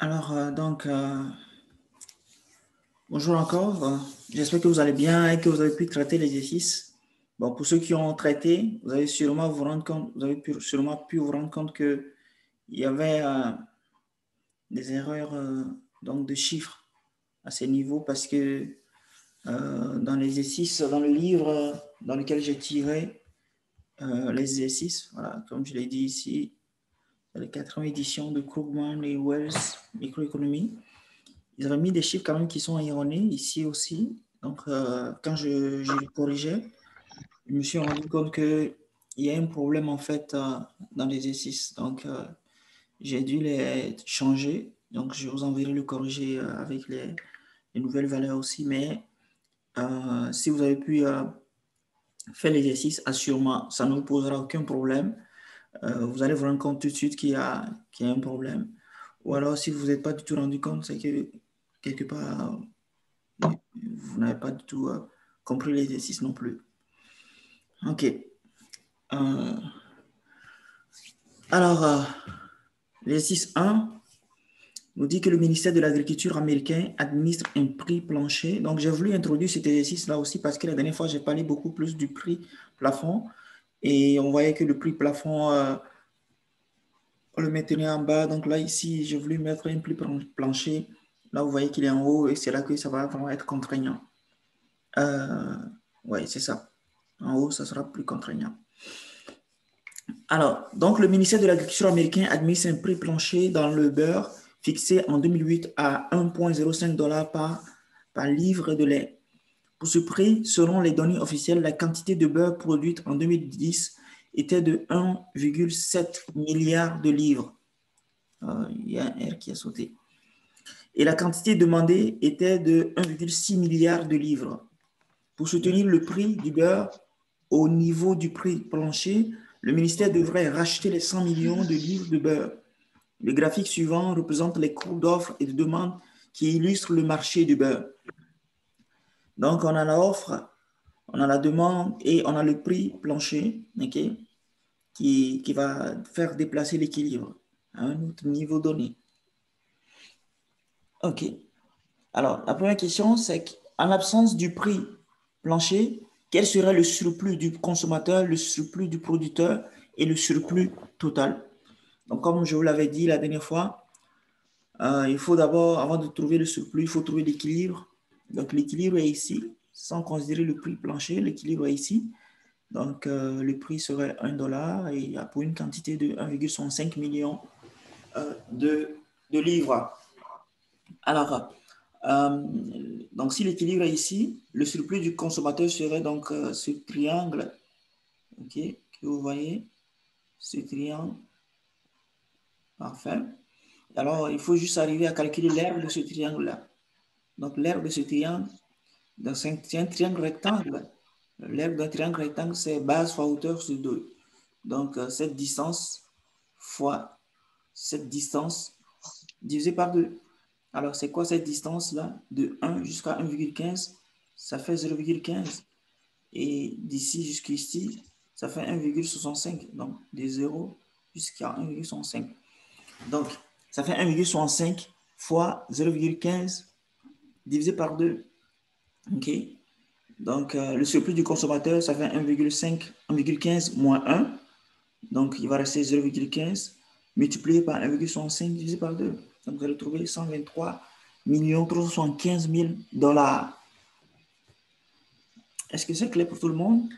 Alors, bonjour encore. J'espère que vous allez bien et que vous avez pu traiter l'exercice. Bon, pour ceux qui ont traité, vous avez sûrement sûrement pu vous rendre compte que il y avait des erreurs donc de chiffres à ces niveaux parce que dans l'exercice, dans le livre dans lequel j'ai tiré l'exercice, voilà, comme je l'ai dit ici, la 4e édition de Krugman et Wells Microéconomie. Ils avaient mis des chiffres quand même qui sont erronés ici aussi. Donc, quand je les corrigeais, je me suis rendu compte qu'il y a un problème en fait dans l'exercice. Donc, j'ai dû les changer. Donc, je vous enverrai le corriger avec les nouvelles valeurs aussi. Mais si vous avez pu faire l'exercice, assurément, ça ne vous posera aucun problème. Vous allez vous rendre compte tout de suite qu'il y a un problème. Ou alors, si vous n'êtes pas du tout rendu compte, c'est que quelque part, vous n'avez pas du tout compris l'exercice non plus. OK. Alors, l'exercice 1 nous dit que le ministère de l'Agriculture américain administre un prix plancher. Donc, j'ai voulu introduire cet exercice-là aussi parce que la dernière fois, j'ai parlé beaucoup plus du prix plafond. Et on voyait que le prix plafond, on le maintenait en bas. Donc là, ici, j'ai voulu mettre un prix plancher. Là, vous voyez qu'il est en haut et c'est là que ça va vraiment être contraignant. Oui, c'est ça. En haut, ça sera plus contraignant. Alors, donc le ministère de l'Agriculture américain administre un prix plancher dans le beurre fixé en 2008 à 1,05 $ par livre de lait. Pour ce prix, selon les données officielles, la quantité de beurre produite en 2010 était de 1,7 milliard de livres. Il y a un R qui a sauté. Et la quantité demandée était de 1,6 milliard de livres. Pour soutenir le prix du beurre au niveau du prix plancher, le ministère devrait racheter les 100 millions de livres de beurre. Le graphique suivant représente les cours d'offres et de demande qui illustrent le marché du beurre. Donc, on a l'offre, on a la demande et on a le prix plancher, okay, qui va faire déplacer l'équilibre à un autre niveau donné. OK. Alors, la première question, c'est qu'en l'absence du prix plancher, quel serait le surplus du consommateur, le surplus du producteur et le surplus total? Donc, comme je vous l'avais dit la dernière fois, il faut d'abord, avant de trouver le surplus, il faut trouver l'équilibre. Donc, l'équilibre est ici, sans considérer le prix plancher, l'équilibre est ici. Donc, le prix serait 1 $ et pour une quantité de 1,65 million de livres. Alors, donc, si l'équilibre est ici, le surplus du consommateur serait donc ce triangle, ok, que vous voyez, ce triangle. Parfait. Alors, il faut juste arriver à calculer l'aire de ce triangle-là. Donc, l'aire de ce triangle, c'est un triangle rectangle. L'aire d'un triangle rectangle, c'est base fois hauteur sur 2. Donc, cette distance fois cette distance divisé par 2. Alors, c'est quoi cette distance-là? De 1 jusqu'à 1,15, ça fait 0,15. Et d'ici jusqu'ici, ça fait 1,65. Donc, de 0 jusqu'à 1,65. Donc, ça fait 1,65 fois 0,15 divisé par 2. OK? Donc, le surplus du consommateur, ça fait 1,15 moins 1. Donc, il va rester 0,15 multiplié par 1,65 divisé par 2. Donc, vous allez trouver 123 375 000 $. Est-ce que c'est clair pour tout le monde?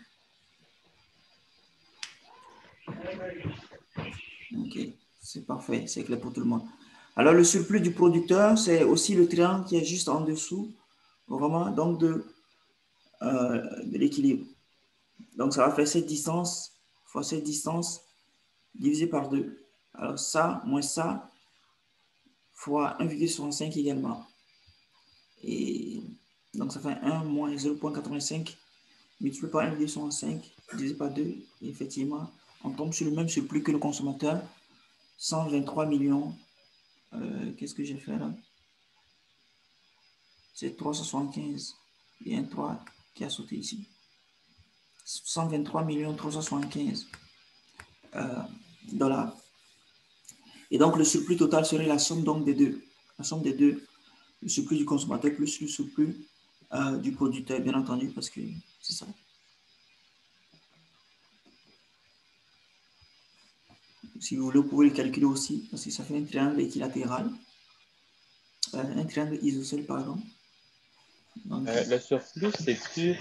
Ok, c'est parfait, c'est clair pour tout le monde. Alors, le surplus du producteur, c'est aussi le triangle qui est juste en dessous, vraiment, donc de l'équilibre. Donc, ça va faire cette distance fois cette distance divisé par 2. Alors, ça moins ça fois 1,65 également. Et donc, ça fait 1 moins 0,85 multiplié par 1,65 divisé par 2. Et effectivement, on tombe sur le même surplus que le consommateur. 123 millions. Qu'est-ce que j'ai fait là? C'est 375. Il y a un 3 qui a sauté ici. 123 375 $. Et donc, le surplus total serait la somme donc des deux. La somme des deux, le surplus du consommateur plus le surplus du producteur, bien entendu, parce que c'est ça. Si vous voulez, vous pouvez le calculer aussi, parce que ça fait un triangle équilatéral, un triangle isocèle, pardon. Donc, Le surplus, c'est-tu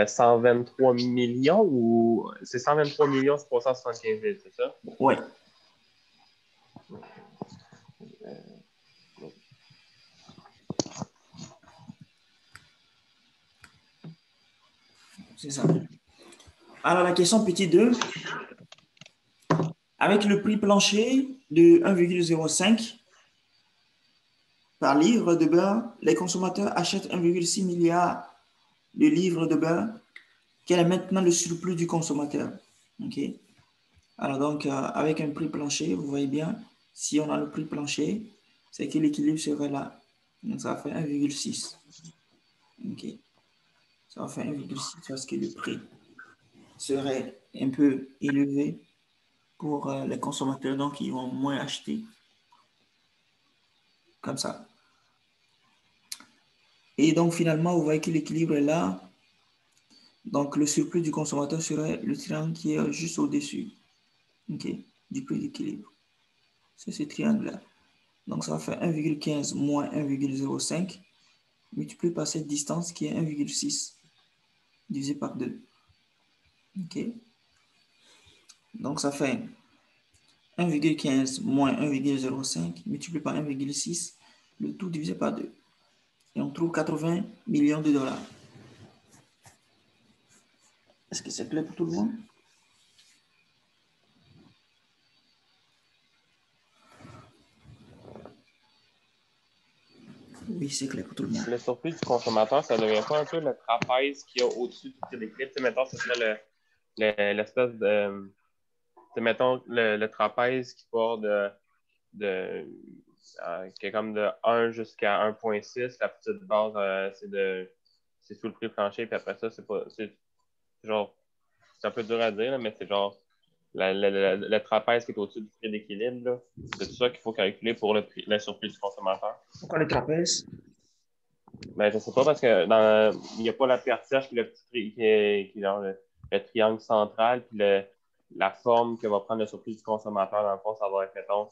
123 millions ou c'est 123 millions 375 000, c'est ça? ouais, c'est ça. Alors, la question petit 2, avec le prix plancher de 1,05 par livre de beurre, les consommateurs achètent 1,6 milliard de livres de beurre. Quel est maintenant le surplus du consommateur? Ok. Alors donc, avec un prix plancher, vous voyez bien, si on a le prix plancher, c'est que l'équilibre serait là. Donc, ça va faire 1,6. Ok. Ça va faire 1,6 parce que le prix serait un peu élevé pour les consommateurs, donc ils vont moins acheter. Comme ça. Et donc, finalement, vous voyez que l'équilibre est là. Donc, le surplus du consommateur serait le triangle qui est juste au-dessus, okay, du prix d'équilibre. C'est ce triangle-là. Donc, ça va faire 1,15 moins 1,05 multiplié par cette distance qui est 1,6 divisé par 2. Okay. Donc, ça fait 1,15 moins 1,05 multiplié par 1,6, le tout divisé par 2. Et on trouve 80 millions de dollars. Est-ce que c'est clair pour tout le monde? Oui, c'est clair pour tout le monde. Le surplus du consommateur, ça ne devient pas un peu le trapèze qu'il y a au-dessus du prix d'équilibre? Mettons, ce serait l'espèce de. Mettons, le trapèze qui part qui est comme de 1 jusqu'à 1,6. La petite base, c'est sous le prix plancher. Puis après ça, c'est genre, c'est un peu dur à dire, mais c'est genre le trapèze qui est au-dessus du prix d'équilibre. C'est tout ça qu'il faut calculer pour le surplus du consommateur. Pourquoi le trapèze? Ben, je sais pas parce que il n'y a pas la persière qui est le petit qui est dans le triangle central, puis la forme que va prendre le surplus du consommateur, dans le fond, ça va être, mettons,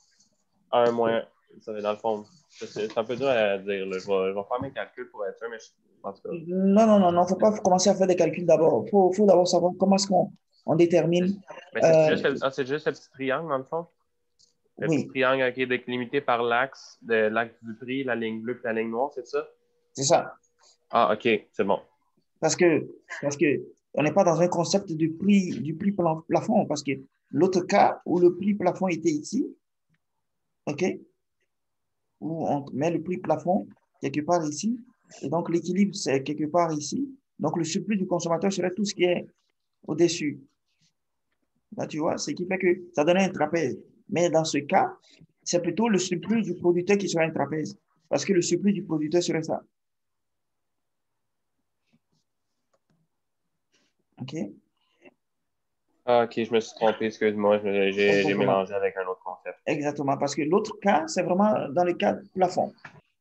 1 moins. Ça va dans le fond. C'est un peu dur à dire. Là. Je vais faire mes calculs pour être sûr, mais en tout cas. Non, non, non, non, faut pas commencer à faire des calculs d'abord. Faut d'abord savoir comment est-ce qu'on détermine. Mais euh, c'est juste le petit triangle, dans le fond. Le petit oui, triangle qui est délimité par l'axe du prix, la ligne bleue et la ligne noire, c'est ça? c'est ça. Ah, OK, c'est bon. Parce que, parce que on n'est pas dans un concept du prix plafond, parce que l'autre cas où le prix plafond était ici, OK, où on met le prix plafond quelque part ici, et donc l'équilibre, c'est quelque part ici. Donc le surplus du consommateur serait tout ce qui est au-dessus. Là, tu vois, ce qui fait que ça donnait un trapèze. Mais dans ce cas, c'est plutôt le surplus du producteur qui sera un trapèze. Parce que le surplus du producteur serait ça. OK? Ah, OK, je me suis trompé, excuse-moi, j'ai Exactement. mélangé avec un autre concept. Exactement. Parce que l'autre cas, c'est vraiment dans le cas plafond.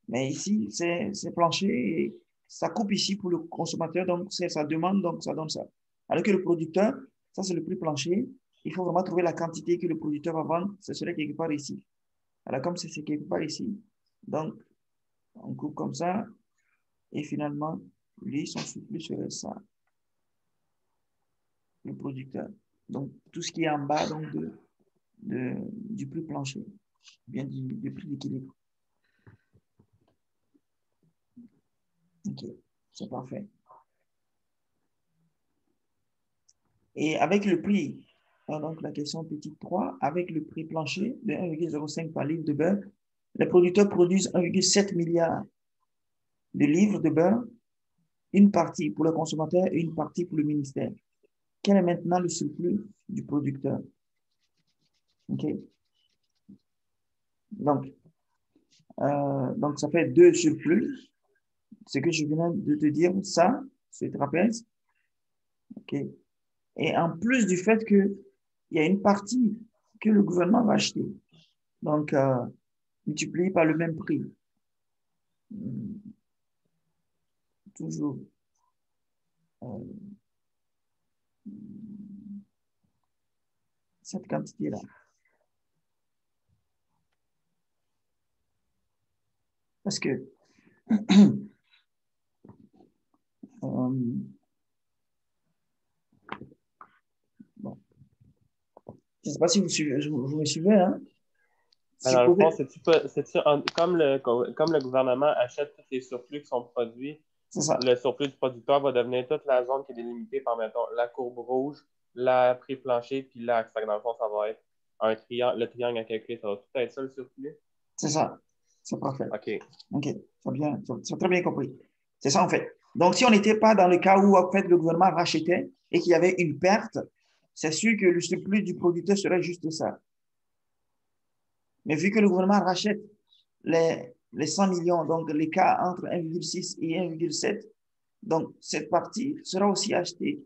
Mais ici, c'est plancher et ça coupe ici pour le consommateur, donc c'est sa demande, donc ça donne ça. Alors que le producteur, ça c'est le prix plancher, il faut vraiment trouver la quantité que le producteur va vendre, ce serait quelque part ici. Alors comme c'est quelque part ici, donc on coupe comme ça, et finalement, lui, son surplus serait ça, le producteur. Donc tout ce qui est en bas donc, du prix plancher, bien du prix d'équilibre. Ok, c'est parfait. Et avec le prix, donc la question petite 3, avec le prix plancher de 1,05 par livre de beurre, les producteurs produisent 1,7 milliard de livres de beurre, une partie pour le consommateur et une partie pour le ministère. Quel est maintenant le surplus du producteur? OK? Donc, ça fait deux surplus. Ce que je viens de te dire, ça, ce trapèze. OK? Et en plus du fait qu'il y a une partie que le gouvernement va acheter. Donc, multiplié par le même prix. Toujours. euh, Cette quantité-là. Parce que, bon, je ne sais pas si vous me suivez, hein? Mais Si vous dans le fond, pouvez, comme le gouvernement achète tous les surplus qui sont produits, c'est ça, le surplus du producteur va devenir toute la zone qui est délimitée par, mettons, la courbe rouge, la prix plancher, puis l'axe. Fait que dans le fond, ça va être le triangle à calculer. Ça va tout être ça, le surplus. c'est ça, c'est parfait. OK. OK, c'est très bien compris. C'est ça, en fait. Donc, si on n'était pas dans le cas où, en fait, le gouvernement rachetait et qu'il y avait une perte, c'est sûr que le surplus du producteur serait juste ça. Mais vu que le gouvernement rachète les 100 millions, donc l'écart entre 1,6 et 1,7, donc cette partie sera aussi achetée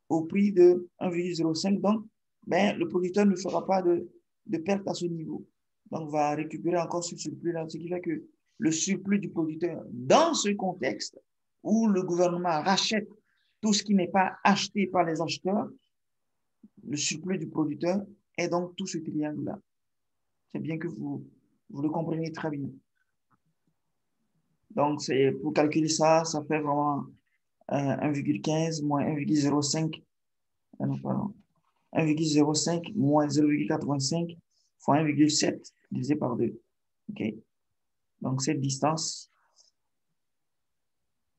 au prix de 1,05. Donc, ben, le producteur ne fera pas de perte à ce niveau. Donc, va récupérer encore ce surplus-là, ce qui fait que le surplus du producteur, dans ce contexte où le gouvernement rachète tout ce qui n'est pas acheté par les acheteurs, le surplus du producteur est donc tout ce triangle-là. C'est bien que vous le compreniez très bien. Donc, c'est pour calculer ça, ça fait vraiment 1,15 moins 1,05. Non, pardon. 1,05 moins 0,85 fois 1,7 divisé par 2. OK? Donc, cette distance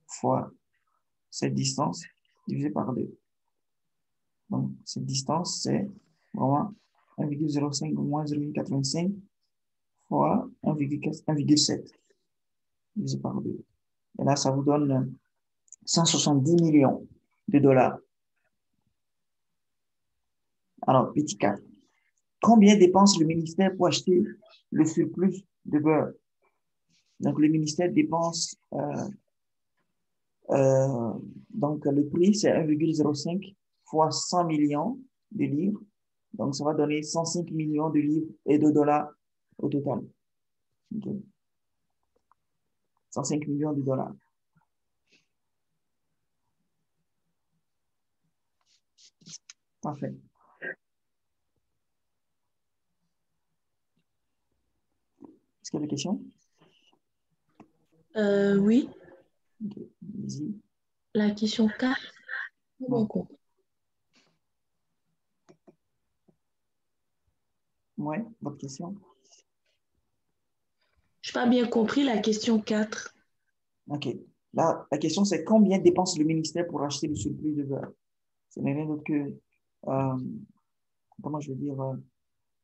fois cette distance divisé par 2. Donc, cette distance, c'est vraiment 1,05 moins 0,85 fois 1,7 divisé par 2. Et là, ça vous donne 170 millions de dollars. Alors, petit 4. Combien dépense le ministère pour acheter le surplus de beurre? Donc, le ministère dépense, euh, donc le prix, c'est 1,05 fois 100 millions de livres. Donc, ça va donner 105 millions de livres et de dollars au total. Okay. 105 millions de dollars. Parfait. Est-ce qu'il y a des questions? Oui, Okay. Easy. la question 4. Ouais. Bon, Ouais, votre question? je n'ai pas bien compris la question 4. OK. Là, la question, c'est combien dépense le ministère pour acheter le surplus de beurre? Ce n'est rien d'autre que, comment je veux dire,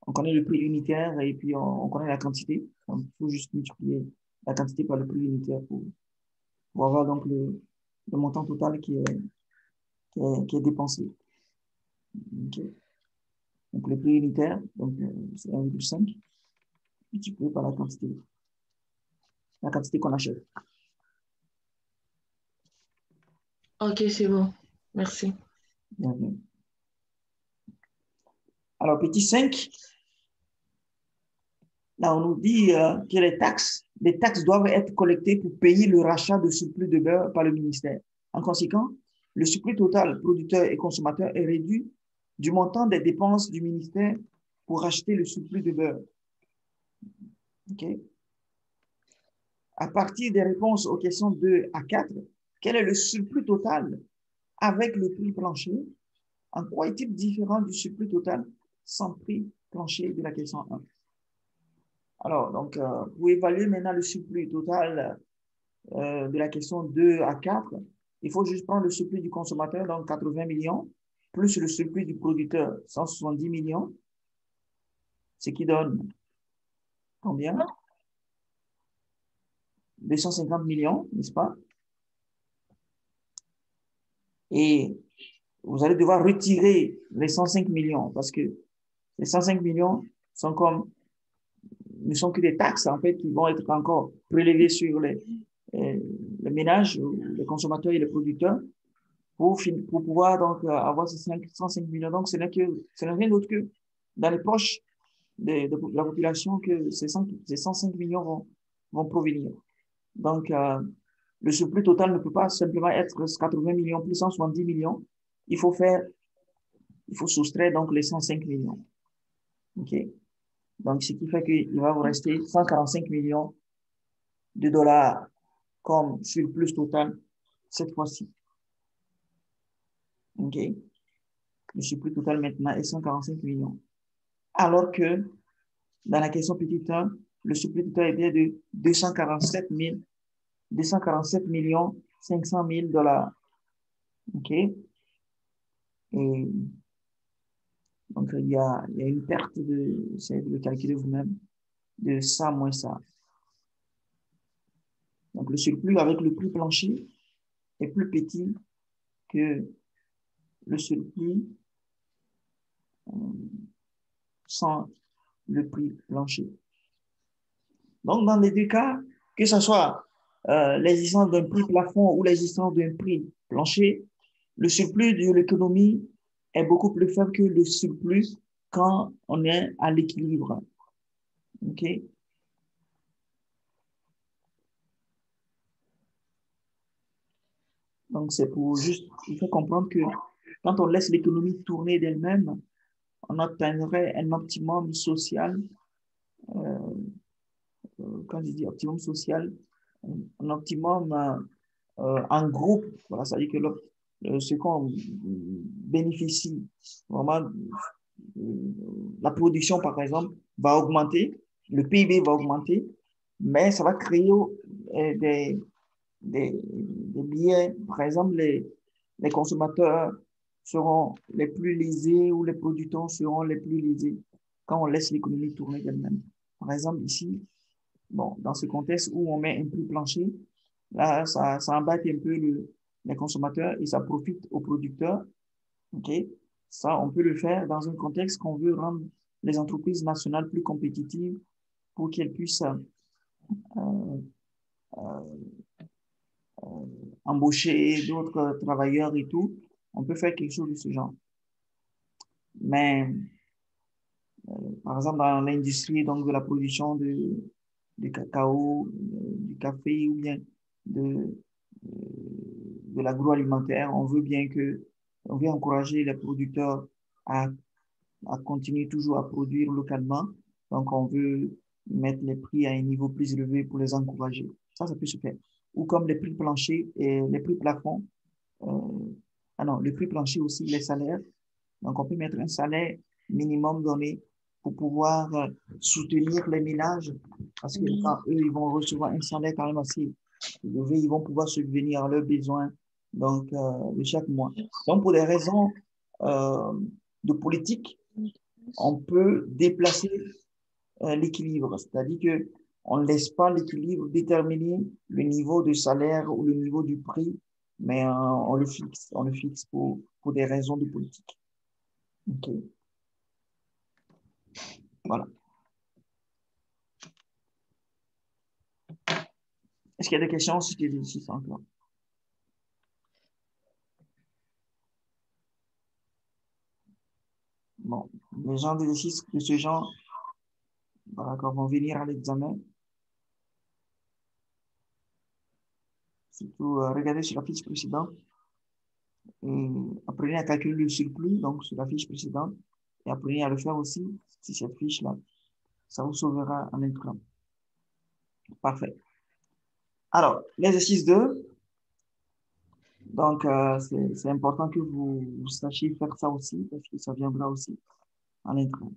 on connaît le prix unitaire et puis on connaît la quantité. Donc, il faut juste multiplier la quantité par le prix unitaire pour avoir donc le montant total qui est dépensé. Okay. Donc, le prix unitaire, donc, c'est 1,5 multiplié par la quantité qu'on achète. Ok, c'est bon. Merci. Bien, bien. Alors, petit 5, là, on nous dit que les taxes doivent être collectées pour payer le rachat de surplus de beurre par le ministère. En conséquence, le surplus total producteur et consommateur est réduit du montant des dépenses du ministère pour acheter le surplus de beurre. Okay. À partir des réponses aux questions 2 à 4, quel est le surplus total avec le prix plancher? En quoi est-il différent du surplus total sans prix plancher de la question 1? Alors, donc, pour évaluer maintenant le surplus total de la question 2 à 4, il faut juste prendre le surplus du consommateur, donc 80 millions, plus le surplus du producteur, 170 millions, ce qui donne combien? 250 millions, n'est-ce pas? Et vous allez devoir retirer les 105 millions parce que les 105 millions sont ne sont que des taxes, en fait, qui vont être encore prélevées sur les ménages, les consommateurs et les producteurs pour pouvoir donc avoir ces 105 millions. Donc, ce n'est rien d'autre que dans les poches de la population que ces 105 millions vont provenir. Donc, le surplus total ne peut pas simplement être 80 millions plus 170 millions. Il faut soustraire donc les 105 millions. OK? Donc, ce qui fait qu'il va vous rester 145 millions de dollars comme surplus total cette fois-ci. OK? Le surplus total maintenant est 145 millions. Alors que dans la question petit 1, le surplus total est bien de 247 millions 500 000 dollars. OK? Et donc, il y a une perte essayez de le calculer vous-même, de ça moins ça. Donc, le surplus avec le prix plancher est plus petit que le surplus sans le prix plancher. Donc, dans les deux cas, que ce soit l'existence d'un prix plafond ou l'existence d'un prix plancher, le surplus de l'économie est beaucoup plus faible que le surplus quand on est à l'équilibre. OK? Donc, c'est pour juste, il faut comprendre que quand on laisse l'économie tourner d'elle-même, on atteindrait un optimum social. Quand je dis optimum social, un optimum en groupe. Voilà, ça veut dire que ce qu'on bénéficie, vraiment, la production, par exemple, va augmenter, le PIB va augmenter, mais ça va créer des biais. Par exemple, les consommateurs seront les plus lésés ou les producteurs seront les plus lésés quand on laisse l'économie tourner d'elle-même. Par exemple, ici, bon, dans ce contexte où on met un prix plancher, là, ça embête un peu les consommateurs et ça profite aux producteurs. OK? Ça, on peut le faire dans un contexte qu'on veut rendre les entreprises nationales plus compétitives pour qu'elles puissent embaucher d'autres travailleurs et tout. On peut faire quelque chose de ce genre. Mais, par exemple, dans l'industrie donc, de la production du cacao, du café ou bien de l'agroalimentaire, on veut encourager les producteurs à continuer toujours à produire localement. Donc, on veut mettre les prix à un niveau plus élevé pour les encourager. Ça peut se faire. Ou comme les prix planchers et les prix plafonds. Non, le prix plancher aussi, les salaires. Donc, on peut mettre un salaire minimum donné pour pouvoir soutenir les ménages parce que quand eux, ils vont recevoir un salaire quand même assez élevé, ils vont pouvoir subvenir à leurs besoins donc, de chaque mois. Donc, pour des raisons de politique, on peut déplacer l'équilibre, c'est-à-dire que on ne laisse pas l'équilibre déterminer le niveau de salaire ou le niveau du prix, mais on le fixe pour des raisons de politique. OK. Voilà. Est-ce qu'il y a des questions sur ces exercices encore? Bon, les gens d'exercices de ce genre vont venir à l'examen. Surtout, regardez sur la fiche précédente. Et apprenez à calculer le surplus, donc sur la fiche précédente. Et apprenez à le faire aussi sur cette fiche-là. Ça vous sauvera en intrant. Parfait. Alors, l'exercice 2. Donc, c'est important que vous sachiez faire ça aussi, parce que ça viendra aussi en intrant.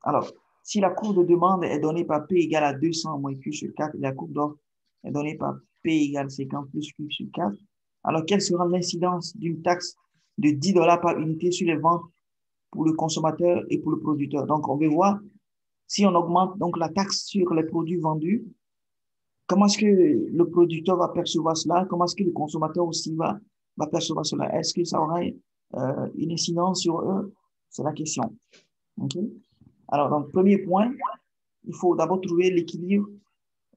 Alors, si la courbe de demande est donnée par P égale à 200 moins Q sur 4, et la courbe d'offre est donnée par P égale 50 plus Q sur 4, alors quelle sera l'incidence d'une taxe de 10 $ par unité sur les ventes pour le consommateur et pour le producteur? Donc, on veut voir si on augmente donc la taxe sur les produits vendus, comment est-ce que le producteur va percevoir cela? Comment est-ce que le consommateur aussi va percevoir cela? Est-ce que ça aura une incidence sur eux? C'est la question. Okay? Alors, donc, premier point, il faut d'abord trouver l'équilibre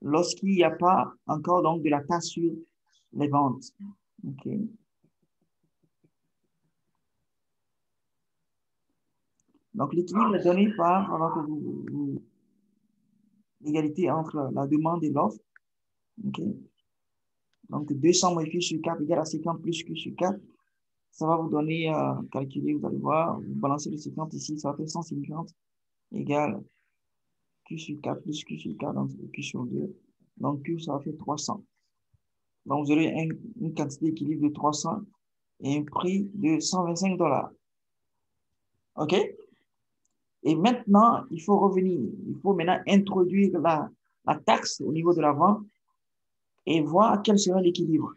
lorsqu'il n'y a pas encore donc, de la taxe sur les ventes. Okay? Donc, l'équilibre est donné par l'égalité entre la demande et l'offre. OK? Donc, 200 moins Q sur 4 égale à 50 plus Q sur 4. Ça va vous donner, calculer, vous allez voir, vous balancez le 50 ici, ça va faire 150 égale Q sur 4 plus Q sur 4, donc Q sur 2. Donc, Q, ça va faire 300. Donc, vous aurez une quantité d'équilibre de 300 et un prix de 125 $. OK? Et maintenant, il faut revenir. Il faut maintenant introduire la taxe au niveau de la vente et voir quel sera l'équilibre.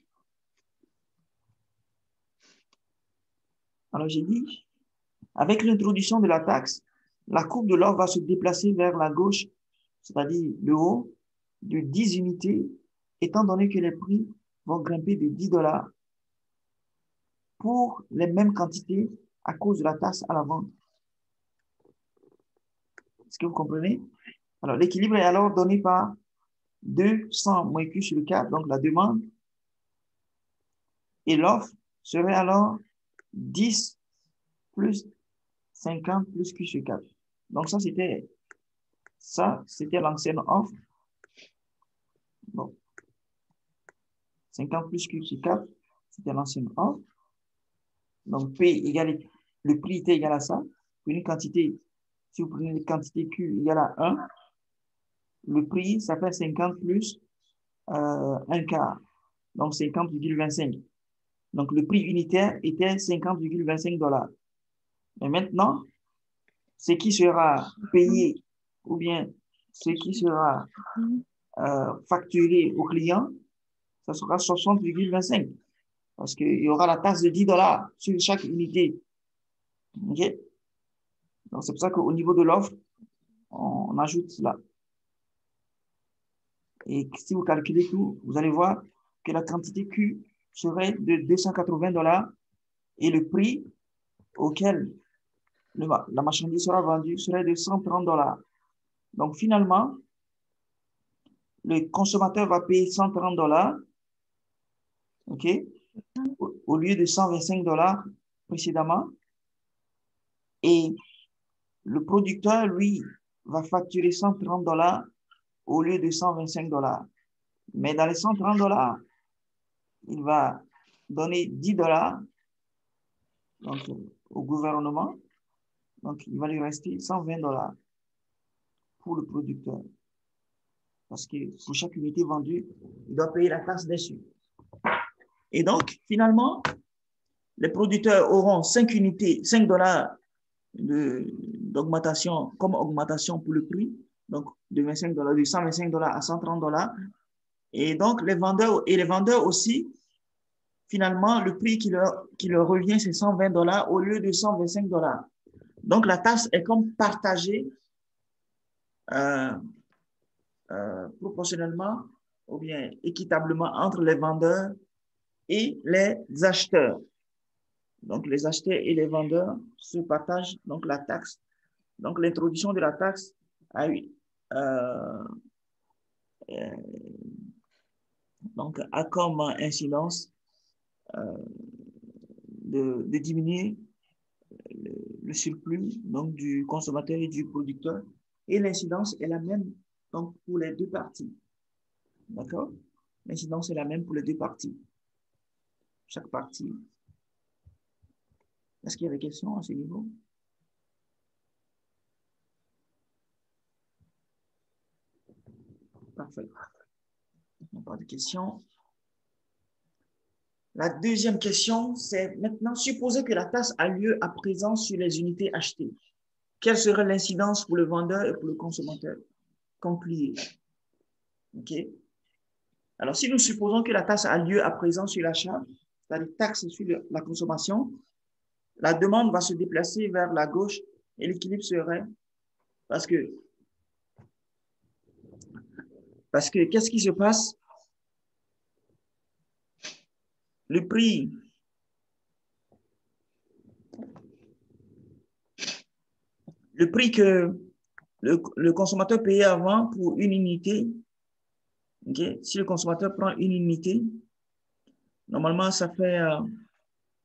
Alors, j'ai dit, avec l'introduction de la taxe, la courbe de l'offre va se déplacer vers la gauche, c'est-à-dire le haut, de 10 unités, étant donné que les prix vont grimper de 10 $ pour les mêmes quantités à cause de la taxe à la vente. Est-ce que vous comprenez? Alors, l'équilibre est alors donné par 200 moins Q sur 4, donc la demande, et l'offre serait alors 10 plus 50 plus Q sur 4. Donc, ça, c'était l'ancienne offre. Bon. 50 plus Q sur 4, c'était l'ancienne offre. Donc, P égale, le prix était égal à ça. Une quantité, si vous prenez une quantité Q égale à 1, le prix, ça fait 50 plus 1 quart. Donc, 50,25. Donc, le prix unitaire était 50,25 $. Mais maintenant, ce qui sera payé ou bien ce qui sera facturé au client, ça sera 60,25 parce qu'il y aura la taxe de 10 $ sur chaque unité. OK? Donc, c'est pour ça qu'au niveau de l'offre, on ajoute cela. Et si vous calculez tout, vous allez voir que la quantité Q serait de 280 $ et le prix auquel la marchandise sera vendue serait de 130 $. Donc, finalement, le consommateur va payer 130 $, OK, au lieu de 125 $ précédemment. Et le producteur, lui, va facturer 130 $ au lieu de 125 $. Mais dans les 130 $, il va donner 10 $ donc, au gouvernement. Donc, il va lui rester 120 $ pour le producteur. Parce que pour chaque unité vendue, il doit payer la taxe dessus. Et donc, finalement, les producteurs auront 5 unités, 5 $ d'augmentation comme augmentation pour le prix, donc de 25 $, de 125 $ à 130 $. Et donc, les vendeurs aussi, finalement, le prix qui leur revient, c'est 120 $ au lieu de 125 $. Donc, la taxe est comme partagée proportionnellement ou bien équitablement entre les vendeurs et les acheteurs. Donc, les acheteurs et les vendeurs se partagent donc la taxe. Donc, l'introduction de la taxe a eu donc a comme incidence de diminuer le surplus donc, du consommateur et du producteur. Et l'incidence est la même donc, pour les deux parties. D'accord? L'incidence est la même pour les deux parties. Chaque partie. Est-ce qu'il y a des questions à ce niveau? Parfait. Il n'y a pas de questions. La deuxième question, c'est maintenant, supposez que la taxe a lieu à présent sur les unités achetées. Quelle serait l'incidence pour le vendeur et pour le consommateur? Concluez. OK? Alors, si nous supposons que la taxe a lieu à présent sur l'achat, c'est-à-dire taxe sur la consommation, la demande va se déplacer vers la gauche et l'équilibre serait parce que qu'est-ce qui se passe? Le prix que le consommateur payait avant pour une unité, okay? Si le consommateur prend une unité, normalement, ça fait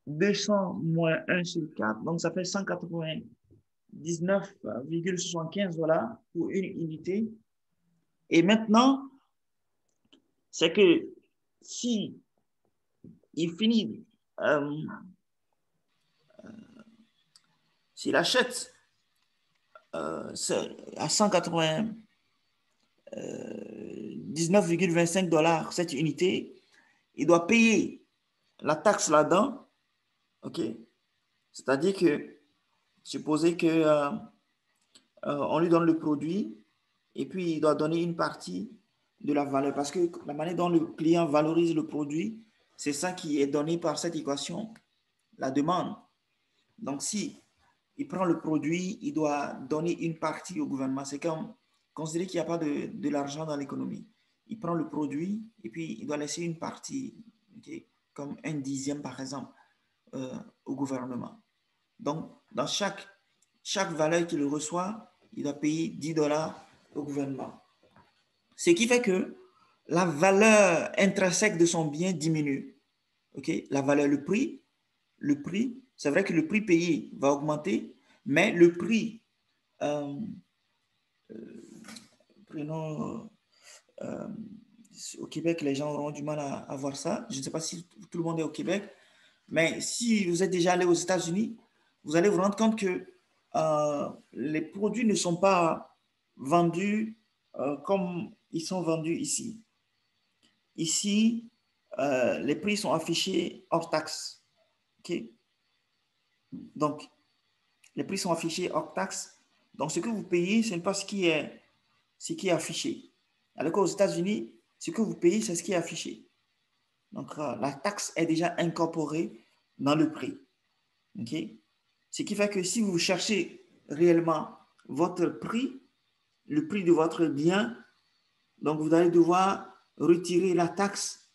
200 moins 1 sur 4, donc ça fait 180 $19,75 pour une unité. Et maintenant, c'est que si il finit, s'il achète à 19,25 $ cette unité, il doit payer la taxe là-dedans, ok? C'est-à-dire que, supposez que on lui donne le produit et puis il doit donner une partie de la valeur parce que la manière dont le client valorise le produit, c'est ça qui est donné par cette équation, la demande. Donc, si il prend le produit, il doit donner une partie au gouvernement. C'est comme considérer qu'il n'y a pas de l'argent dans l'économie. Il prend le produit et puis il doit laisser une partie, okay, comme un dixième par exemple, au gouvernement. Donc, dans chaque valeur qu'il reçoit, il doit payer $10 au gouvernement. Ce qui fait que la valeur intrinsèque de son bien diminue. Okay? La valeur, le prix, c'est vrai que le prix payé va augmenter, mais le prix, prenons au Québec, les gens auront du mal à voir ça. Je ne sais pas si tout le monde est au Québec, mais si vous êtes déjà allé aux États-Unis, vous allez vous rendre compte que les produits ne sont pas vendus comme ils sont vendus ici. Ici, les prix sont affichés hors taxe. Okay? Donc, les prix sont affichés hors taxe. Donc, ce que vous payez, ce n'est pas ce qui est affiché. Alors qu'aux États-Unis, ce que vous payez, c'est ce qui est affiché. Donc, la taxe est déjà incorporée dans le prix. Okay? Ce qui fait que si vous cherchez réellement votre prix, le prix de votre bien, donc vous allez devoir retirer la taxe.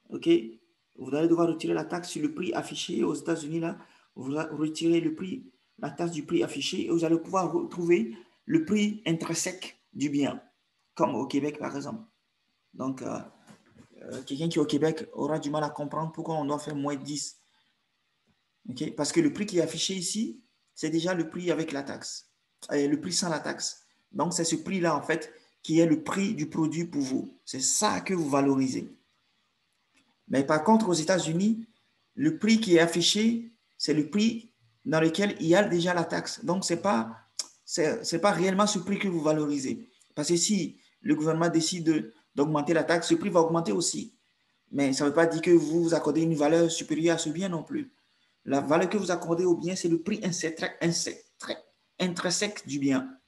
OK? Vous allez devoir retirer la taxe sur le prix affiché aux États-Unis. Là, vous retirez le prix, la taxe du prix affiché et vous allez pouvoir retrouver le prix intrinsèque du bien, comme au Québec par exemple. Donc, quelqu'un qui est au Québec aura du mal à comprendre pourquoi on doit faire moins 10. Okay? Parce que le prix qui est affiché ici, c'est déjà le prix avec la taxe, le prix sans la taxe. Donc, c'est ce prix-là, en fait, qui est le prix du produit pour vous. C'est ça que vous valorisez. Mais par contre, aux États-Unis, le prix qui est affiché, c'est le prix dans lequel il y a déjà la taxe. Donc, ce n'est pas réellement ce prix que vous valorisez. Parce que si le gouvernement décide d'augmenter la taxe, ce prix va augmenter aussi. Mais ça ne veut pas dire que vous vous accordez une valeur supérieure à ce bien non plus. La valeur que vous accordez au bien, c'est le prix intrinsèque du bien.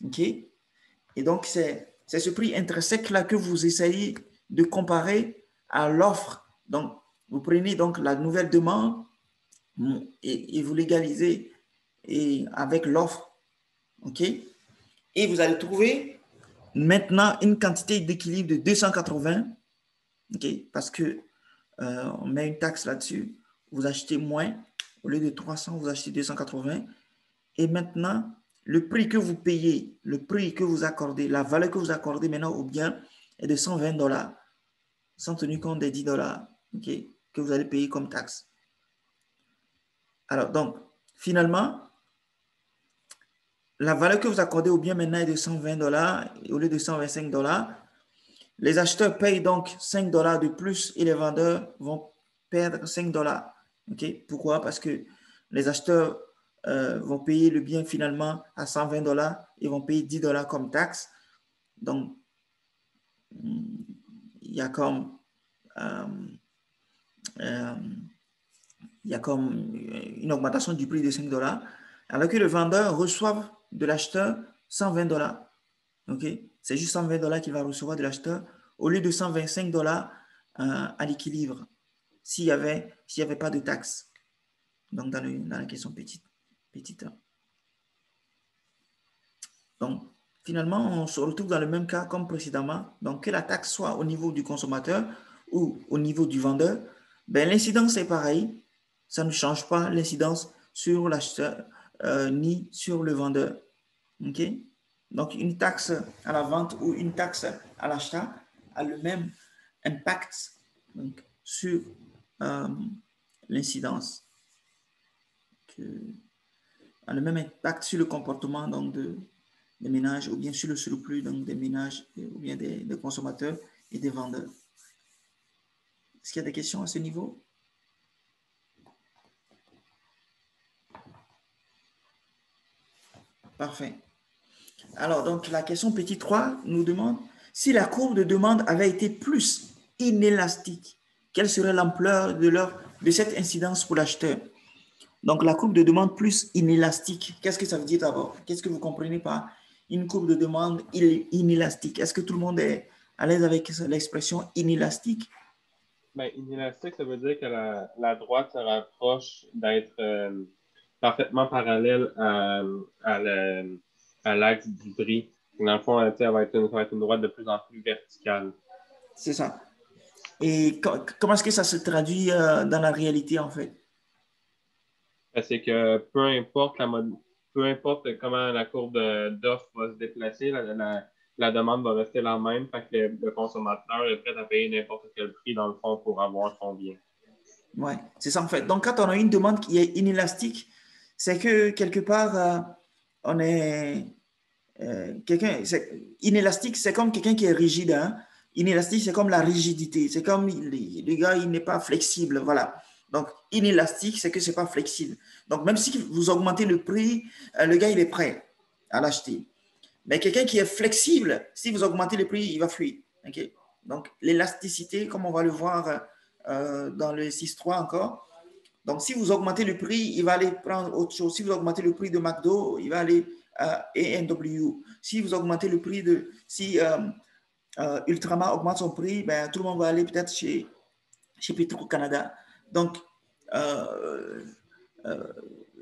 OK? Et donc, c'est ce prix intrinsèque-là que vous essayez de comparer à l'offre. Donc, vous prenez donc la nouvelle demande et vous l'égalisez avec l'offre. OK? Et vous allez trouver maintenant une quantité d'équilibre de 280. OK? Parce que on met une taxe là-dessus. Vous achetez moins. Au lieu de 300, vous achetez 280. Et maintenant, le prix que vous payez, le prix que vous accordez, la valeur que vous accordez maintenant au bien est de $120, sans tenir compte des $10, okay, que vous allez payer comme taxe. Alors, donc, finalement, la valeur que vous accordez au bien maintenant est de $120 au lieu de $125. Les acheteurs payent donc $5 de plus et les vendeurs vont perdre $5. Okay? Pourquoi? Parce que les acheteurs vont payer le bien finalement à $120 et vont payer $10 comme taxe. Donc, il y a comme une augmentation du prix de $5, alors que le vendeur reçoit de l'acheteur $120. Okay? C'est juste $120 qu'il va recevoir de l'acheteur au lieu de $125 à l'équilibre s'il n'y avait pas de taxe. Donc, dans la question petite. Donc, finalement, on se retrouve dans le même cas comme précédemment. Donc, que la taxe soit au niveau du consommateur ou au niveau du vendeur, ben, l'incidence est pareille. Ça ne change pas l'incidence sur l'acheteur ni sur le vendeur. OK? Donc, une taxe à la vente ou une taxe à l'achat a le même impact donc, sur l'incidence. a le même impact sur le comportement donc, des ménages ou bien sur le surplus donc, des ménages ou bien des consommateurs et des vendeurs. Est-ce qu'il y a des questions à ce niveau? Parfait. Alors, donc, la question petit 3 nous demande si la courbe de demande avait été plus inélastique, quelle serait l'ampleur de cette incidence pour l'acheteur? Donc, la courbe de demande plus inélastique, qu'est-ce que ça veut dire d'abord? Qu'est-ce que vous comprenez par une courbe de demande inélastique? Est-ce que tout le monde est à l'aise avec l'expression inélastique? Ben, inélastique, ça veut dire que la droite se rapproche d'être parfaitement parallèle à l'axe du prix. Dans le fond, ça va être une droite de plus en plus verticale. C'est ça. Et comment est-ce que ça se traduit dans la réalité, en fait? C'est que peu importe comment la courbe d'offre va se déplacer, la demande va rester la même, fait que le consommateur est prêt à payer n'importe quel prix, dans le fond, pour avoir son bien. Ouais, c'est ça en fait. Donc, quand on a une demande qui est inélastique, c'est que quelque part, on est inélastique, c'est comme quelqu'un qui est rigide. Hein. Inélastique, c'est comme la rigidité. C'est comme le gars, il n'est pas flexible. Voilà. Donc, inélastique, c'est que c'est pas flexible. Donc, même si vous augmentez le prix, le gars, il est prêt à l'acheter. Mais quelqu'un qui est flexible, si vous augmentez le prix, il va fuir. Okay? Donc, l'élasticité, comme on va le voir dans le 6.3 encore. Donc, si vous augmentez le prix, il va aller prendre autre chose. Si vous augmentez le prix de McDo, il va aller à A&W. Si vous augmentez le prix de... Si Ultramar augmente son prix, ben, tout le monde va aller peut-être chez Petro-Canada. Donc, euh, euh,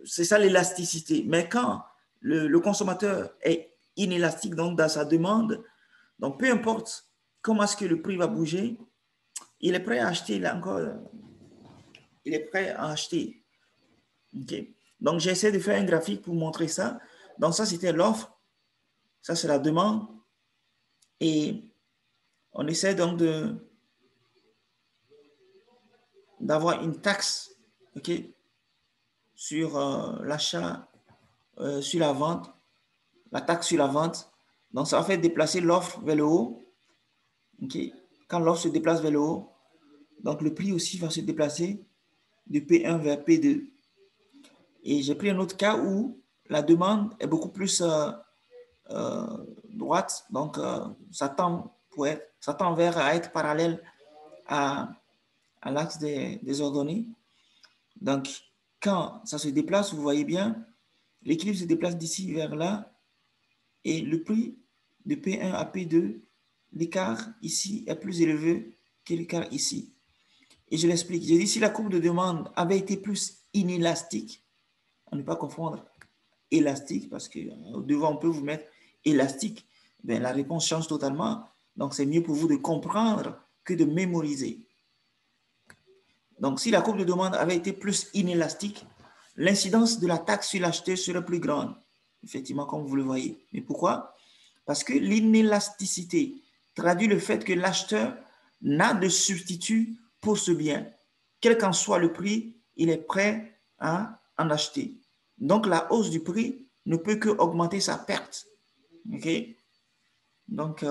c'est ça l'élasticité. Mais quand le consommateur est inélastique donc dans sa demande, donc peu importe comment est-ce que le prix va bouger, il est prêt à acheter, là encore, il est prêt à acheter. Okay. Donc, j'essaie de faire un graphique pour montrer ça. Donc, ça, c'était l'offre. Ça, c'est la demande. Et on essaie donc d'avoir une taxe okay, sur l'achat, sur la vente, la taxe sur la vente. Donc, ça va faire déplacer l'offre vers le haut. Okay. Quand l'offre se déplace vers le haut, donc le prix aussi va se déplacer de P1 vers P2. Et j'ai pris un autre cas où la demande est beaucoup plus droite, donc ça tend vers à être parallèle à l'axe des ordonnées. Donc, quand ça se déplace, vous voyez bien, l'équilibre se déplace d'ici vers là, et le prix de P1 à P2, l'écart ici est plus élevé que l'écart ici. Et je l'explique. J'ai dit, si la courbe de demande avait été plus inélastique, à ne pas confondre élastique, parce que devant, on peut vous mettre élastique, ben, la réponse change totalement. Donc, c'est mieux pour vous de comprendre que de mémoriser. Donc, si la courbe de demande avait été plus inélastique, l'incidence de la taxe sur l'acheteur serait plus grande, effectivement, comme vous le voyez. Mais pourquoi? Parce que l'inélasticité traduit le fait que l'acheteur n'a de substitut pour ce bien. Quel qu'en soit le prix, il est prêt à en acheter. Donc, la hausse du prix ne peut que augmenter sa perte. Okay? Donc,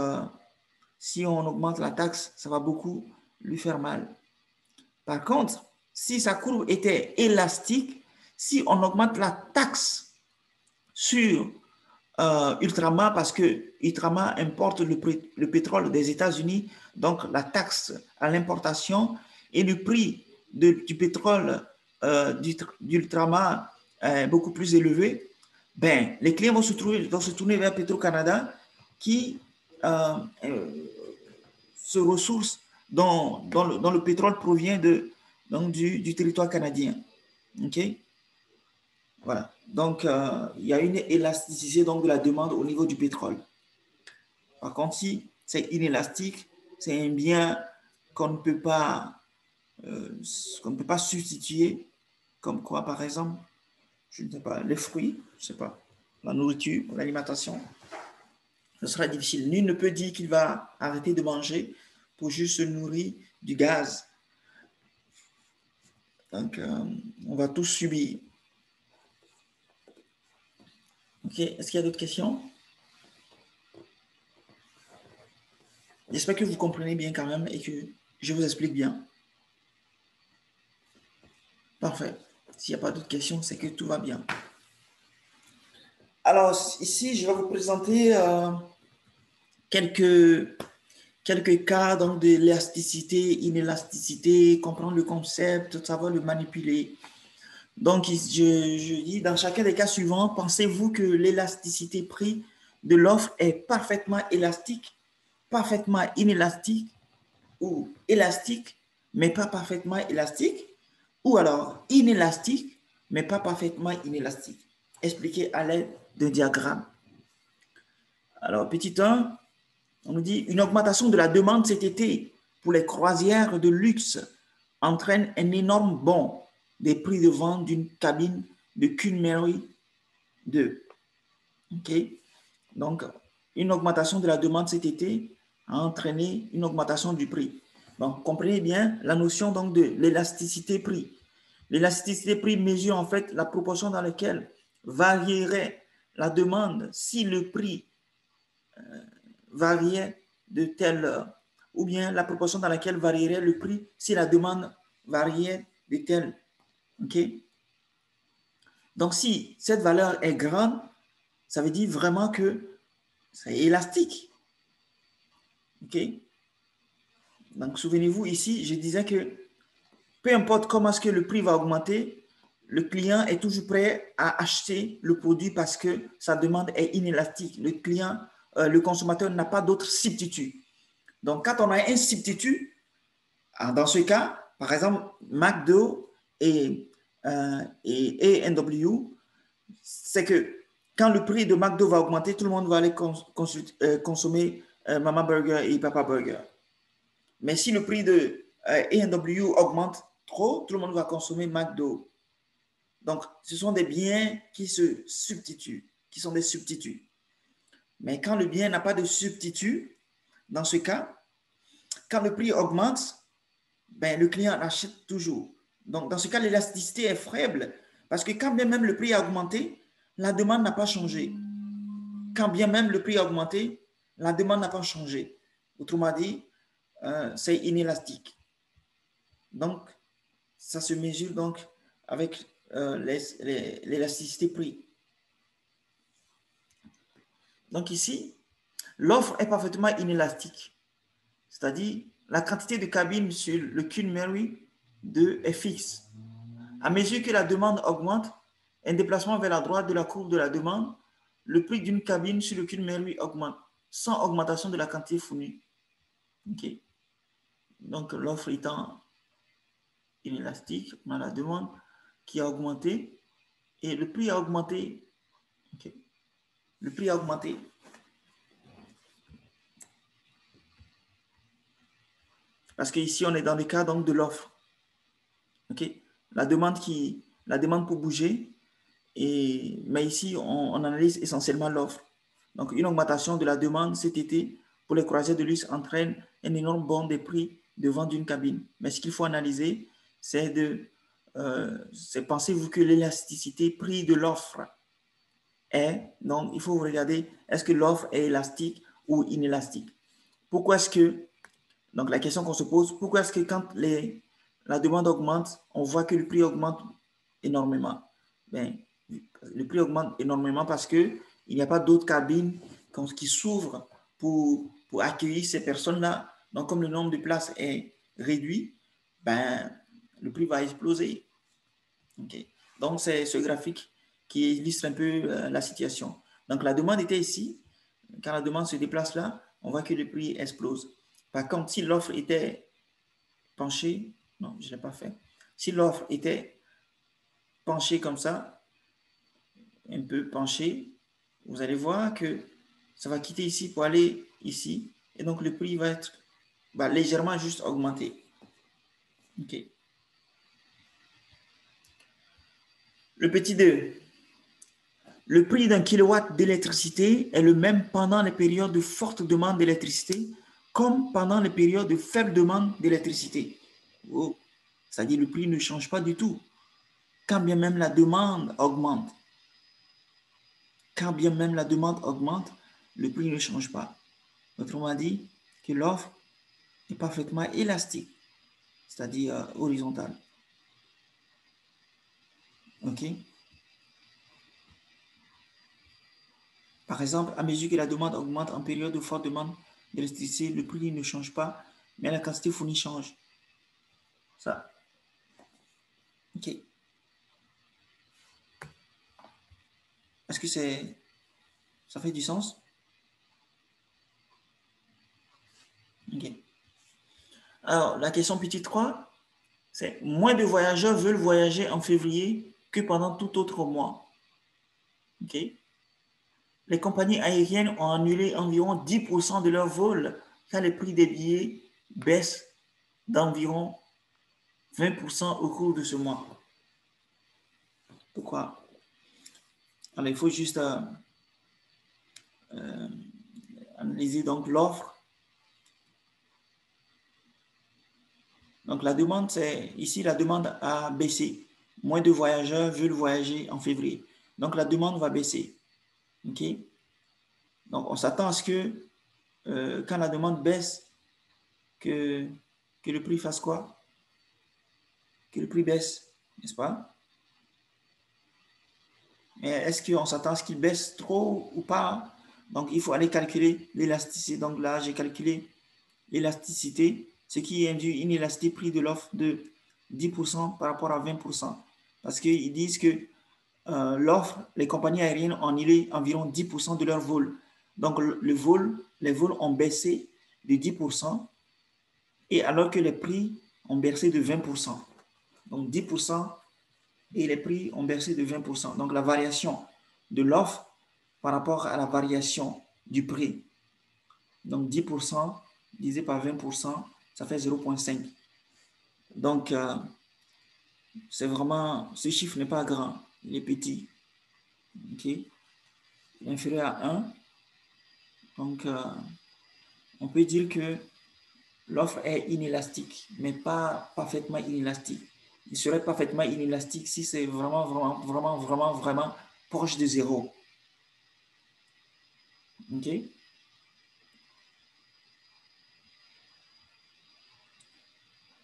si on augmente la taxe, ça va beaucoup lui faire mal. Par contre, si sa courbe était élastique, si on augmente la taxe sur Ultramar, parce que Ultramar importe le pétrole des États-Unis, donc la taxe à l'importation et le prix du pétrole d'Ultramar est beaucoup plus élevé, ben, les clients vont se tourner vers Petro-Canada qui se ressource dont le pétrole provient donc du territoire canadien. OK? Voilà. Donc, il y a une élasticité donc, de la demande au niveau du pétrole. Par contre, si c'est inélastique, c'est un bien qu'on ne peut pas, substituer, comme quoi, par exemple, je ne sais pas, les fruits, je ne sais pas, la nourriture, l'alimentation. Ce sera difficile. Nul ne peut dire qu'il va arrêter de manger pour juste se nourrir du gaz. Donc, on va tous subir. OK. Est-ce qu'il y a d'autres questions? J'espère que vous comprenez bien quand même et que je vous explique bien. Parfait. S'il n'y a pas d'autres questions, c'est que tout va bien. Alors, ici, je vais vous présenter quelques cas donc, de l'élasticité, inélasticité, comprendre le concept, savoir le manipuler. Donc, je dis, dans chacun des cas suivants, pensez-vous que l'élasticité prix de l'offre est parfaitement élastique, parfaitement inélastique ou élastique, mais pas parfaitement élastique, ou alors inélastique, mais pas parfaitement inélastique. Expliquez à l'aide d'un diagramme. Alors, petit 1, on nous dit une augmentation de la demande cet été pour les croisières de luxe entraîne un énorme bond des prix de vente d'une cabine de Queen Mary 2. OK? Donc, une augmentation de la demande cet été a entraîné une augmentation du prix. Donc, comprenez bien la notion donc, de l'élasticité prix. L'élasticité prix mesure en fait la proportion dans laquelle varierait la demande si le prix variait de telle, ou bien la proportion dans laquelle varierait le prix si la demande variait de telle. OK? Donc, si cette valeur est grande, ça veut dire vraiment que c'est élastique. OK? Donc, souvenez-vous, ici, je disais que peu importe comment est-ce que le prix va augmenter, le client est toujours prêt à acheter le produit parce que sa demande est inélastique. Le client, le consommateur n'a pas d'autre substitut. Donc, quand on a un substitut, dans ce cas, par exemple, McDo et A&W, c'est que quand le prix de McDo va augmenter, tout le monde va aller consommer Mama Burger et Papa Burger. Mais si le prix de A&W augmente trop, tout le monde va consommer McDo. Donc, ce sont des biens qui se substituent, qui sont des substituts. Mais quand le bien n'a pas de substitut, dans ce cas, quand le prix augmente, ben, le client achète toujours. Donc, dans ce cas, l'élasticité est faible parce que quand bien même le prix a augmenté, la demande n'a pas changé. Quand bien même le prix a augmenté, la demande n'a pas changé. Autrement dit, c'est inélastique. Donc, ça se mesure donc avec l'élasticité prix. Donc ici, l'offre est parfaitement inélastique. C'est-à-dire, la quantité de cabines sur le Queen Mary 2 est fixe. À mesure que la demande augmente, un déplacement vers la droite de la courbe de la demande, le prix d'une cabine sur le Queen Mary augmente, sans augmentation de la quantité fournie. Okay. Donc, l'offre étant inélastique, on a la demande qui a augmenté et le prix a augmenté. Okay. Le prix a augmenté. Parce qu'ici, on est dans le cas donc, de l'offre. Okay. La demande pour bouger, mais ici, on analyse essentiellement l'offre. Donc, une augmentation de la demande cet été pour les croisières de luxe entraîne un énorme bond des prix de vente d'une cabine. Mais ce qu'il faut analyser, c'est pensez-vous que l'élasticité prix de l'offre est, donc il faut regarder, est-ce que l'offre est élastique ou inélastique? Pourquoi est-ce que, donc la question qu'on se pose, pourquoi est-ce que quand la demande augmente, on voit que le prix augmente énormément? Ben, le prix augmente énormément parce qu'il n'y a pas d'autres cabines qui s'ouvrent pour accueillir ces personnes-là. Donc, comme le nombre de places est réduit, ben, le prix va exploser. Okay. Donc, c'est ce graphique qui illustre un peu la situation. Donc, la demande était ici. Quand la demande se déplace là, on voit que le prix explose. Par contre, si l'offre était penchée, non, je ne l'ai pas fait. Si l'offre était penchée comme ça, un peu penchée, vous allez voir que ça va quitter ici pour aller ici. Et donc, le prix va légèrement juste augmenter. OK. Le petit 2. Le prix d'un kilowatt d'électricité est le même pendant les périodes de forte demande d'électricité comme pendant les périodes de faible demande d'électricité. Oh. C'est-à-dire le prix ne change pas du tout, quand bien même la demande augmente. quand bien même la demande augmente, le prix ne change pas. Autrement dit, que l'offre est parfaitement élastique, c'est-à-dire horizontale. OK? Par exemple, à mesure que la demande augmente en période de forte demande d'électricité, le prix ne change pas, mais la quantité fournie change. Ça. OK. Est-ce que ça fait du sens? OK. Alors, la question petit 3, c'est moins de voyageurs veulent voyager en février que pendant tout autre mois. OK. Les compagnies aériennes ont annulé environ 10% de leurs vols car les prix des billets baissent d'environ 20% au cours de ce mois. Pourquoi? Alors, il faut juste analyser donc l'offre. Donc, la demande, c'est ici, la demande a baissé. Moins de voyageurs veulent voyager en février. Donc, la demande va baisser. OK? Donc, on s'attend à ce que quand la demande baisse, que le prix fasse quoi? Que le prix baisse, n'est-ce pas? Mais est-ce qu'on s'attend à ce qu'il baisse trop ou pas? Donc, il faut aller calculer l'élasticité. Donc là, j'ai calculé l'élasticité, ce qui induit une élasticité prix de l'offre de 10% par rapport à 20%. Parce qu'ils disent que l'offre, les compagnies aériennes ont annulé environ 10% de leur vol. Donc, les vols ont baissé de 10%, et alors que les prix ont baissé de 20%. Donc, 10% et les prix ont baissé de 20%. Donc, la variation de l'offre par rapport à la variation du prix. Donc, 10% divisé par 20%, ça fait 0,5. Donc, c'est vraiment, ce chiffre n'est pas grand, il est petit. OK? Il est inférieur à 1. Donc, on peut dire que l'offre est inélastique, mais pas parfaitement inélastique. Il serait parfaitement inélastique si c'est vraiment proche de 0. OK?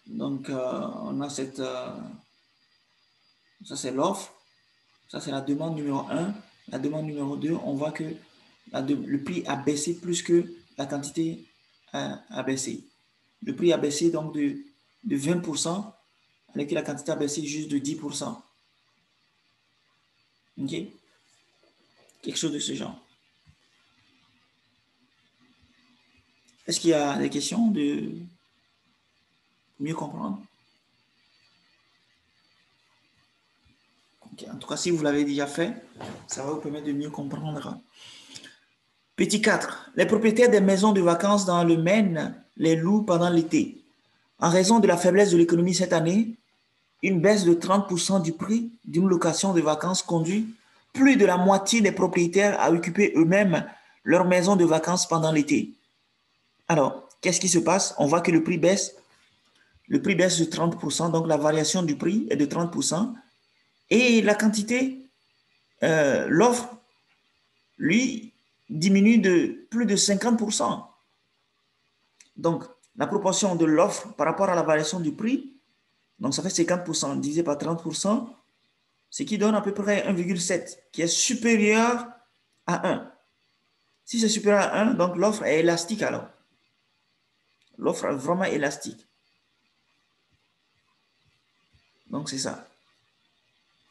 Donc, on a cette... ça, c'est l'offre. Ça, c'est la demande numéro 1. La demande numéro 2, on voit que le prix a baissé plus que la quantité a baissé. Le prix a baissé donc de 20%, alors que la quantité a baissé juste de 10%. OK? Quelque chose de ce genre. Est-ce qu'il y a des questions de mieux comprendre? Okay. En tout cas, si vous l'avez déjà fait, ça va vous permettre de mieux comprendre. Petit 4. Les propriétaires des maisons de vacances dans le Maine les louent pendant l'été. En raison de la faiblesse de l'économie cette année, une baisse de 30% du prix d'une location de vacances conduit plus de la moitié des propriétaires à occuper eux-mêmes leur maison de vacances pendant l'été. Alors, qu'est-ce qui se passe? On voit que le prix baisse. Le prix baisse de 30%, donc la variation du prix est de 30%. Et la quantité, l'offre, lui, diminue de plus de 50%. Donc, la proportion de l'offre par rapport à la variation du prix, donc ça fait 50% divisé par 30%, ce qui donne à peu près 1,7, qui est supérieur à 1. Si c'est supérieur à 1, donc l'offre est élastique alors. L'offre est vraiment élastique. Donc, c'est ça.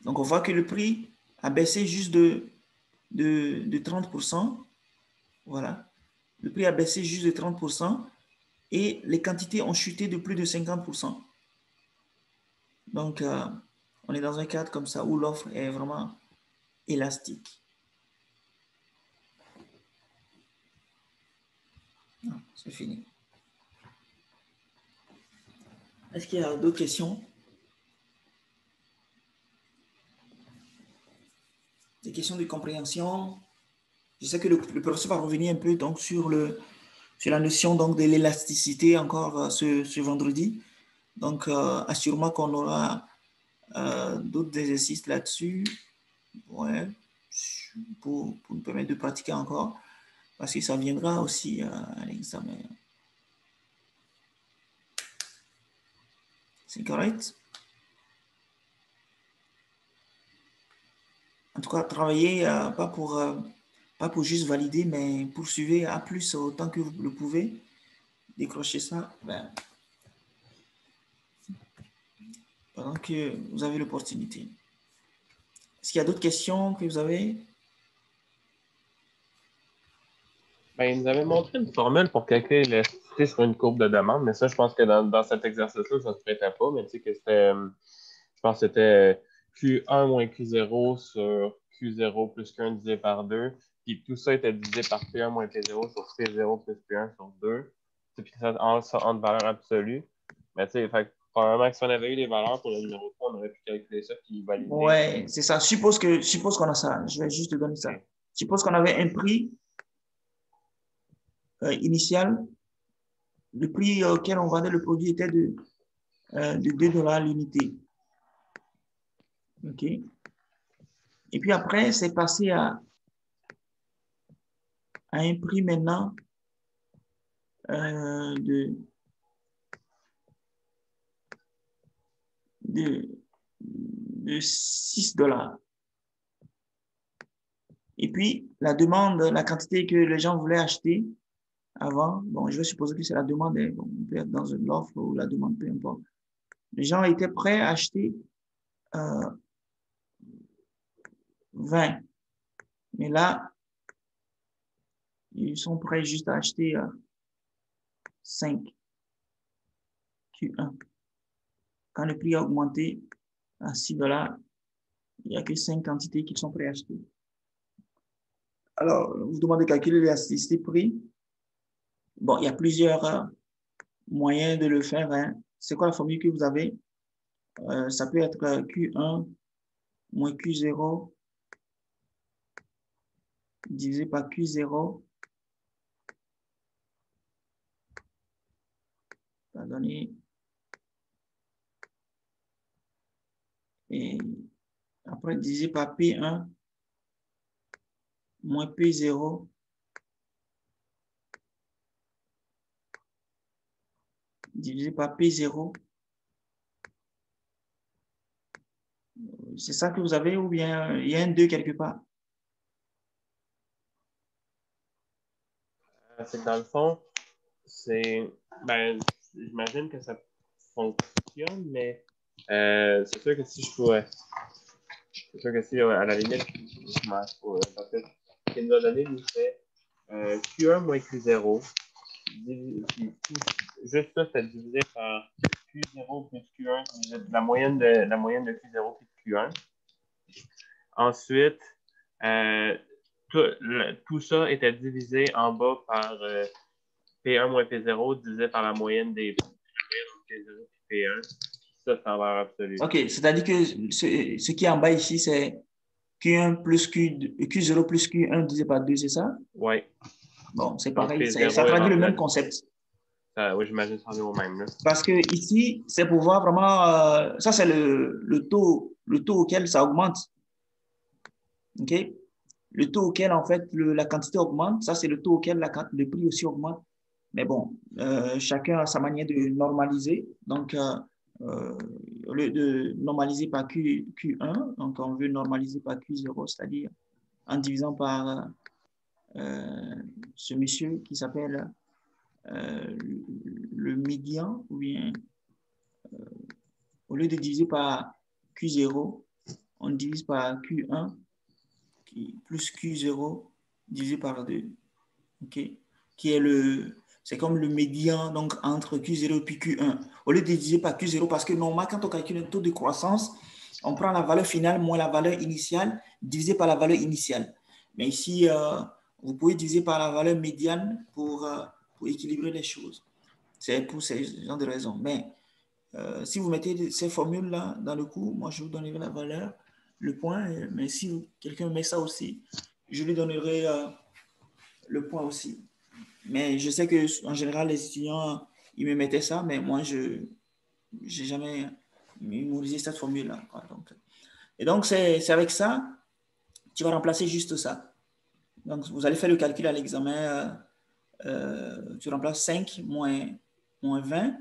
Donc, on voit que le prix a baissé juste de 30%. Voilà. Le prix a baissé juste de 30% et les quantités ont chuté de plus de 50%. Donc, on est dans un cadre comme ça où l'offre est vraiment élastique. C'est fini. Est-ce qu'il y a d'autres questions? Des questions de compréhension? Je sais que le professeur va revenir un peu donc, sur la notion donc, de l'élasticité encore ce vendredi. Donc, assurément qu'on aura d'autres exercices là-dessus. Ouais. pour nous permettre de pratiquer encore, parce que ça viendra aussi à l'examen. C'est correct? En tout cas, travaillez pas pour juste valider, mais poursuivez à plus autant que vous le pouvez. Décrochez ça pendant que vous avez l'opportunité. Est-ce qu'il y a d'autres questions que vous avez? Ben, il nous avait montré une formule pour calculer l'élasticité sur une courbe de demande, mais ça, je pense que dans cet exercice-là, ça ne se prêtait pas, mais tu sais que c'était, je pense que c'était Q1 moins Q0 sur Q0 plus Q1 divisé par 2, puis tout ça était divisé par P1 moins P0 sur P0 plus P1 sur 2, puis ça en valeur absolue. Mais tu sais, probablement que si on avait eu les valeurs pour le numéro 3, on aurait pu calculer ça puis valider. Ouais, c'est ça. Suppose qu'on a ça. Je vais juste te donner ça. Okay. Suppose qu'on avait un prix initial. Le prix auquel on vendait le produit était de $2 l'unité. OK. Et puis après, c'est passé à un prix maintenant de $6. Et puis, la demande, la quantité que les gens voulaient acheter avant, bon, je vais supposer que c'est la demande, hein, bon, on peut être dans une offre ou la demande, peu importe. Les gens étaient prêts à acheter 20. Mais là, ils sont prêts juste à acheter 5 Q1. Quand le prix a augmenté à $6, il n'y a que 5 quantités qu'ils sont prêts à acheter. Alors, vous demandez de calculer l'élasticité prix. Bon, il y a plusieurs moyens de le faire. Hein. C'est quoi la formule que vous avez? Ça peut être Q1 moins Q0 divisé par Q0. Ça va donner... Et après, divisé par P1 moins P0 divisé par P0. C'est ça que vous avez ou bien il y a un 2 quelque part? C'est que dans le fond, j'imagine que ça fonctionne, mais c'est sûr que si je pouvais. C'est sûr que si, à la limite, parce que ce qu'il nous a donné, nous, c'est Q1 moins Q0. Juste ça, c'est divisé par Q0 plus Q1, la moyenne de Q0 plus Q1. Ensuite, tout ça était divisé en bas par P1 moins P0 divisé par la moyenne des P0 et P1. Ça, c'est en valeur absolue. OK, c'est-à-dire que ce qui est en bas ici, c'est Q1 plus Q0 plus Q1 divisé par 2, c'est ça? Oui. Bon, c'est Donc, pareil, ça traduit le même concept. Oui, j'imagine ça en est au même. Là. Parce que ici, c'est pour voir vraiment, ça c'est le taux auquel ça augmente. OK? Le taux auquel, en fait, la quantité augmente, ça c'est le taux auquel le prix aussi augmente. Mais bon, chacun a sa manière de normaliser. Donc, au lieu de normaliser par Q1, donc on veut normaliser par Q0, c'est-à-dire en divisant par ce monsieur qui s'appelle le médian, ou bien au lieu de diviser par Q0, on divise par Q1 plus Q0 divisé par 2. Okay? C'est comme le médian donc, entre Q0 et puis Q1. Au lieu de diviser par Q0, parce que normalement, quand on calcule un taux de croissance, on prend la valeur finale moins la valeur initiale divisé par la valeur initiale. Mais ici, vous pouvez diviser par la valeur médiane pour équilibrer les choses. C'est pour ces genres de raisons. Mais si vous mettez ces formules-là dans le cours, moi, je vous donnerai la valeur, le point. Mais si quelqu'un met ça aussi, je lui donnerai le point aussi. Mais je sais qu'en général, les étudiants, ils me mettaient ça, mais moi, je n'ai jamais mémorisé cette formule-là. Et donc, c'est avec ça tu vas remplacer juste ça. Donc, vous allez faire le calcul à l'examen. Tu remplaces 5 moins 20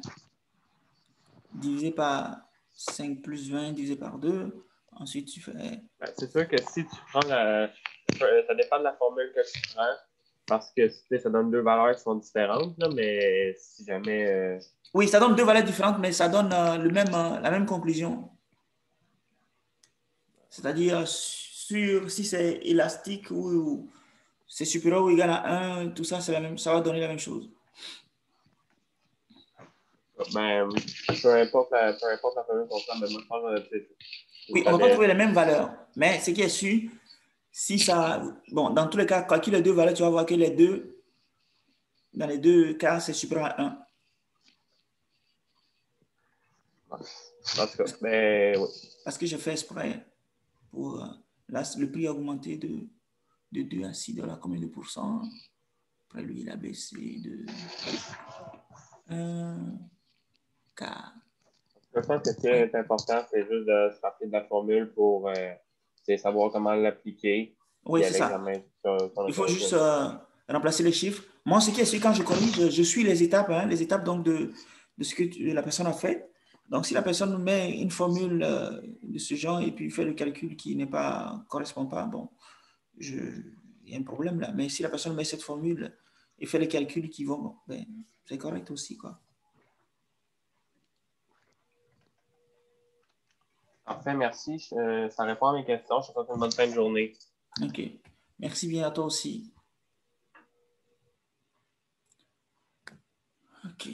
divisé par 5 plus 20 divisé par 2. Ensuite, tu fais... Ben, c'est sûr que si tu prends ça dépend de la formule que tu prends, parce que ça donne deux valeurs qui sont différentes, là, mais si jamais... Oui, ça donne deux valeurs différentes, mais ça donne la même conclusion. C'est-à-dire, si c'est élastique ou c'est supérieur ou égal à 1, tout ça, c'est la même, ça va donner la même chose. Ben, peu importe la formule qu'on prend, ben, moi, je pense que oui, on va pas trouver les mêmes valeurs, mais ce qui est sûr, si ça... Bon, dans tous les cas, calcule les deux valeurs, tu vas voir que dans les deux cas, c'est supérieur à 1. En tout cas, ben, oui. Parce que j'ai fait exprès pour le prix a augmenté de 2 à 6 $ combien de pourcents. Après, lui, il a baissé de 1 quart. Je pense que ce qui est important, c'est juste de se rappeler de la formule pour savoir comment l'appliquer. Oui, c'est ça. Il faut juste remplacer les chiffres. Moi, ce qui est sûr, quand je corrige, je suis les étapes donc de ce que la personne a fait. Donc, si la personne met une formule de ce genre et puis fait le calcul qui ne correspond pas, bon, il y a un problème là. Mais si la personne met cette formule et fait les calculs qui vont, bon, ben, c'est correct aussi, quoi. Parfait, merci. Ça répond à mes questions. Je te souhaite une bonne fin de journée. OK. Merci bien à toi aussi. OK.